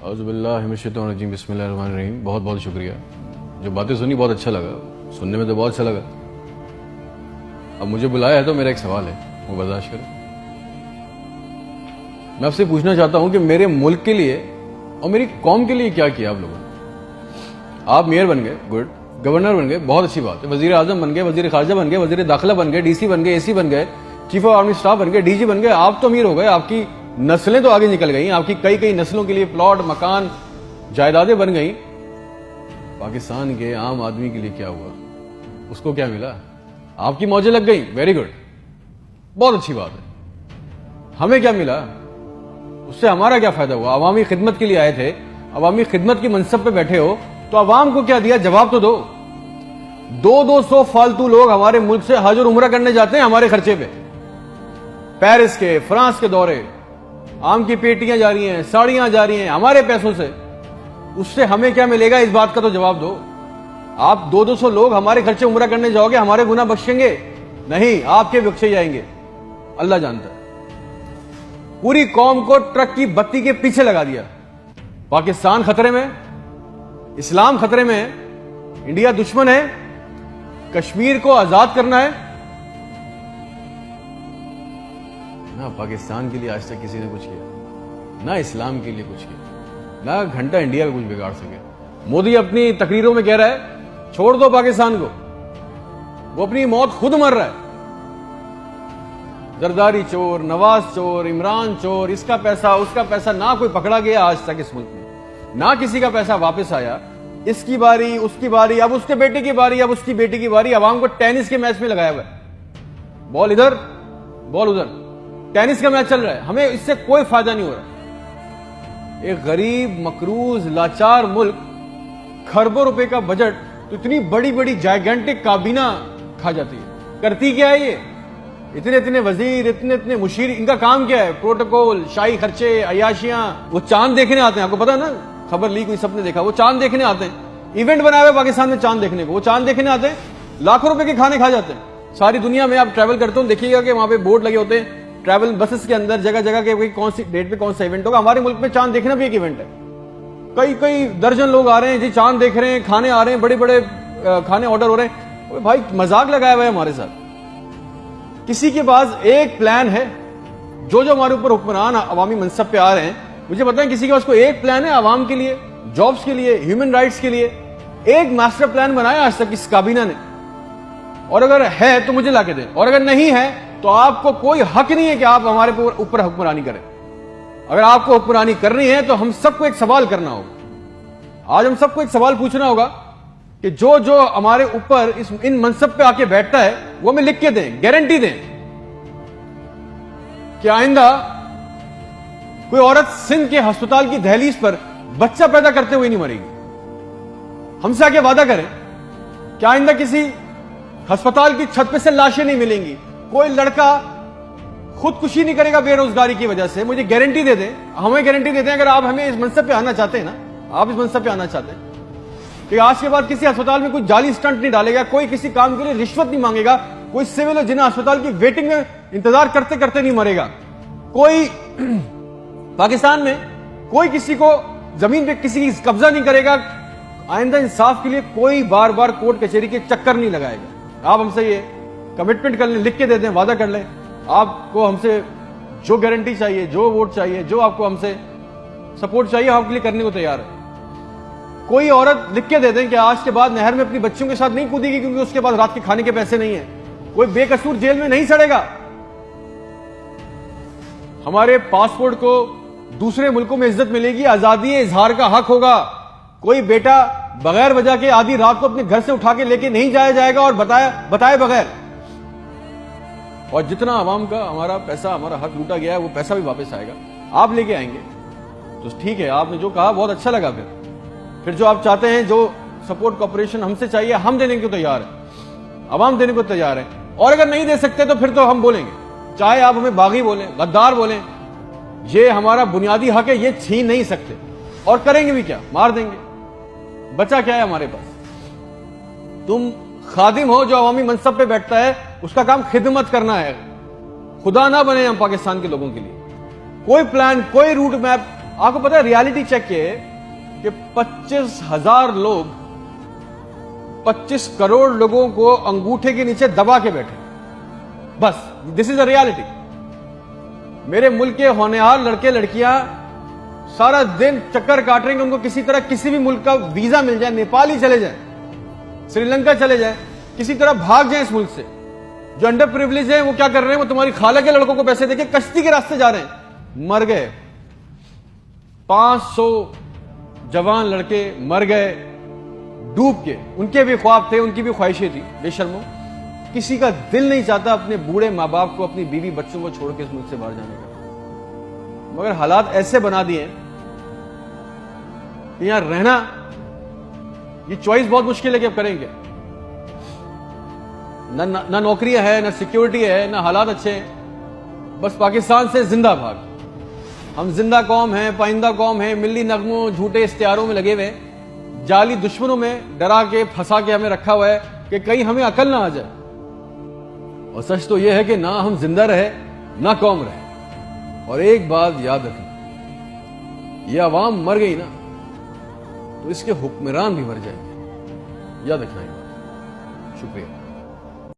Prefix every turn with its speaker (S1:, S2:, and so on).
S1: औज़ुबिल्लाहिमिनश्शैतानिर्रजीम बिस्मिल्लाहिर्रहमानिर्रहीम। बहुत बहुत शुक्रिया। जो बातें सुनी बहुत अच्छा लगा, सुनने में तो बहुत अच्छा लगा। अब मुझे बुलाया है तो मेरा एक सवाल है, वो बर्दाश्त करें। मैं आपसे पूछना चाहता हूं कि मेरे मुल्क के लिए और मेरी कौम के लिए क्या किया आप लोगों ने। आप मेयर बन गए, गुड। गवर्नर बन गए, बहुत अच्छी बात है। वजीर आजम बन गए, वजीर खारजा बन गए, वजीर दाखिला बन गए, डीसी बन गए, एसी बन गए, चीफ ऑफ आर्मी स्टाफ बन गए, डीजी बन गए। आप तो अमीर हो गए, आपकी नस्लें तो आगे निकल गई, आपकी कई कई नस्लों के लिए प्लॉट, मकान, जायदादें बन गई। पाकिस्तान के आम आदमी के लिए क्या हुआ? उसको क्या मिला? आपकी मौजें लग गई, वेरी गुड, बहुत अच्छी बात है। हमें क्या मिला? उससे हमारा क्या फायदा हुआ? अवामी खिदमत के लिए आए थे, अवामी खिदमत की मनसब पे बैठे हो, तो अवाम को क्या दिया? जवाब तो दो। 200 फालतू लोग हमारे मुल्क से हज और उम्रा करने जाते हैं हमारे खर्चे पे। पेरिस के, फ्रांस के दौरे, आम की पेटियां जा रही हैं, साड़ियां जा रही हैं हमारे पैसों से। उससे हमें क्या मिलेगा? इस बात का तो जवाब दो। आप 200 लोग हमारे खर्चे उम्रा करने जाओगे, हमारे गुनाह बख्शेंगे? नहीं, आपके बख्शे जाएंगे, अल्लाह जानता है। पूरी कौम को ट्रक की बत्ती के पीछे लगा दिया। पाकिस्तान खतरे में, इस्लाम खतरे में है, इंडिया दुश्मन है, कश्मीर को आजाद करना है। ना पाकिस्तान के लिए आज तक किसी ने कुछ किया, ना इस्लाम के लिए कुछ किया, ना घंटा इंडिया का कुछ बिगाड़ सके। मोदी अपनी तकरीरों में कह रहा है छोड़ दो पाकिस्तान को, वो अपनी मौत खुद मर रहा है। जरदारी चोर, नवाज चोर, इमरान चोर, इसका पैसा उसका पैसा, ना कोई पकड़ा गया आज तक इस मुल्क में, ना किसी का पैसा वापस आया। इसकी बारी, उसकी बारी, अब उसके बेटे की बारी, अब उसकी बेटी की बारी। अवाम को टेनिस के मैच में लगाया हुआ है, बॉल इधर बॉल उधर, टेनिस का मैच चल रहा है। हमें इससे कोई फायदा नहीं हो रहा। एक गरीब, मकरूज, लाचार मुल्क, खरबों रुपए का बजट तो इतनी बड़ी बड़ी जायगेंटिक काबीना खा जाती है। करती क्या है ये? इतने इतने वजीर, इतने इतने मुशीर, इनका काम क्या है? प्रोटोकॉल, शाही खर्चे, अयाशियां। वो चांद देखने आते हैं, आपको पता है ना, खबर लीक हुई, सबने देखा। वो चांद देखने आते हैं, इवेंट बनाया हुआ पाकिस्तान में चांद देखने को। वो चांद देखने आते हैं, लाखों रुपए के खाने खा जाते हैं। सारी दुनिया में आप ट्रैवल करते हो, देखिएगा कि वहां पे बोर्ड लगे होते हैं ट्रैवल बसेस के अंदर, जगह जगह के कौन सी डेट पे कौन सा इवेंट होगा। हमारे मुल्क में चांद देखना भी एक इवेंट है। कई कई दर्जन लोग आ रहे हैं जी, चांद देख रहे हैं, खाने आ रहे हैं, बड़े बड़े खाने ऑर्डर हो रहे हैं। भाई मजाक लगाया हुआ है हमारे साथ। किसी के पास एक प्लान है? जो जो हमारे ऊपर हुक्मरान अवामी मनसब पे आ रहे हैं, मुझे बताएं किसी के पास कोई एक प्लान है अवाम के लिए, जॉब्स के लिए, ह्यूमन राइट्स के लिए? एक मास्टर प्लान बनाया आज तक इस काबीना ने? और अगर है तो मुझे लाके दें, और अगर नहीं है तो आपको कोई हक नहीं है कि आप हमारे ऊपर हुक्मरानी करें। अगर आपको हुक्मरानी करनी है तो हम सबको एक सवाल करना होगा। आज हम सबको एक सवाल पूछना होगा कि जो जो हमारे ऊपर इन मनसब पे आके बैठता है वो हमें लिख के दें, गारंटी दें कि आइंदा कोई औरत सिंध के अस्पताल की दहलीज पर बच्चा पैदा करते हुए नहीं मरेगी। हमसे आके वादा करें कि आइंदा किसी अस्पताल की छत पे से लाशें नहीं मिलेंगी, कोई लड़का खुदकुशी नहीं करेगा बेरोजगारी की वजह से। मुझे गारंटी दे दें, हमें गारंटी दे दें, अगर आप हमें इस मनसब पे आना चाहते हैं ना, आप इस मनसब पे आना चाहते हैं कि आज के बाद किसी अस्पताल में कोई जाली स्टंट नहीं डालेगा, कोई किसी काम के लिए रिश्वत नहीं मांगेगा, कोई सिविल जिन्हें अस्पताल की वेटिंग में इंतजार करते करते नहीं मरेगा, कोई पाकिस्तान में कोई किसी को जमीन पे किसी की कब्जा नहीं करेगा। आइंदा इंसाफ के लिए कोई बार बार कोर्ट कचहरी के चक्कर नहीं लगाएगा। आप हमसे ये कमिटमेंट कर लें, लिख के दे दें, वादा कर लें। आपको हमसे जो गारंटी चाहिए, जो वोट चाहिए, जो आपको हमसे सपोर्ट चाहिए, हम आपके लिए करने को तैयार है। कोई औरत लिख के दे दें कि आज के बाद नहर में अपनी बच्चियों के साथ नहीं कूदेगी क्योंकि उसके पास रात के खाने के पैसे नहीं है। कोई बेकसूर जेल में नहीं सड़ेगा। हमारे पासपोर्ट को दूसरे मुल्कों में इज्जत मिलेगी, आजादी इजहार का हक होगा। कोई बेटा बगैर वजह के आधी रात को अपने घर से उठा के लेके नहीं जाया जाएगा और बताए बगैर। और जितना आवाम का हमारा पैसा, हमारा हक लूटा गया है, वो पैसा भी वापस आएगा, आप लेके आएंगे। तो ठीक है, आपने जो कहा बहुत अच्छा लगा। फिर जो आप चाहते हैं, जो सपोर्ट कॉपरेशन हमसे चाहिए, हम देने को तैयार है, अवाम देने को तैयार है। और अगर नहीं दे सकते तो फिर तो हम बोलेंगे, चाहे आप हमें बागी बोलें, गद्दार बोलें, ये हमारा बुनियादी हक है, ये छीन नहीं सकते। और करेंगे भी क्या? मार देंगे। बचा क्या है हमारे पास? तुम खादिम हो जो अवामी मनसब पे बैठता है, उसका काम खिदमत करना है। खुदा ना बने हम पाकिस्तान के लोगों के लिए। कोई प्लान, कोई रूट मैप आपको पता है रियलिटी चेक ये कि 25,000 लोग 25 करोड़ लोगों को अंगूठे के नीचे दबा के बैठे। बस दिस इज अ रियलिटी। मेरे मुल्क के होनहार लड़के लड़कियां सारा दिन चक्कर काट रहे हैं, उनको किसी तरह किसी भी मुल्क का वीजा मिल जाए, नेपाल ही चले जाए, श्रीलंका चले जाए, किसी तरह भाग जाए इस मुल्क से। जो अंडर प्रिविलेज है वो क्या कर रहे हैं, वो तुम्हारी खाला के लड़कों को पैसे देके कश्ती के रास्ते जा रहे हैं। मर गए 500 जवान लड़के मर गए डूब के। उनके भी ख्वाब थे, उनकी भी ख्वाहिशें थी। बेशर्मो, किसी का दिल नहीं चाहता अपने बूढ़े मां बाप को, अपनी बीवी बच्चों को छोड़ के इस मुल्क से बाहर जाने का, मगर हालात ऐसे बना दिए कि यहां रहना, ये चॉइस बहुत मुश्किल है कि अब करेंगे। ना नौकरियां है, ना सिक्योरिटी है, ना हालात अच्छे हैं। बस पाकिस्तान से जिंदा भाग। हम जिंदा कौम हैं, पाइंदा कौम है, मिली नगमों झूठे इश्तिहारों में लगे हुए, जाली दुश्मनों में डरा के फंसा के हमें रखा हुआ है कि कहीं हमें अकल ना आ जाए। और सच तो यह है कि ना हम जिंदा रहे ना कौम रहे। और एक बात याद रखना, यह अवाम मर गई ना तो इसके हुक्मरान भी मर जाएंगे। याद रखना ये बात। शुक्रिया।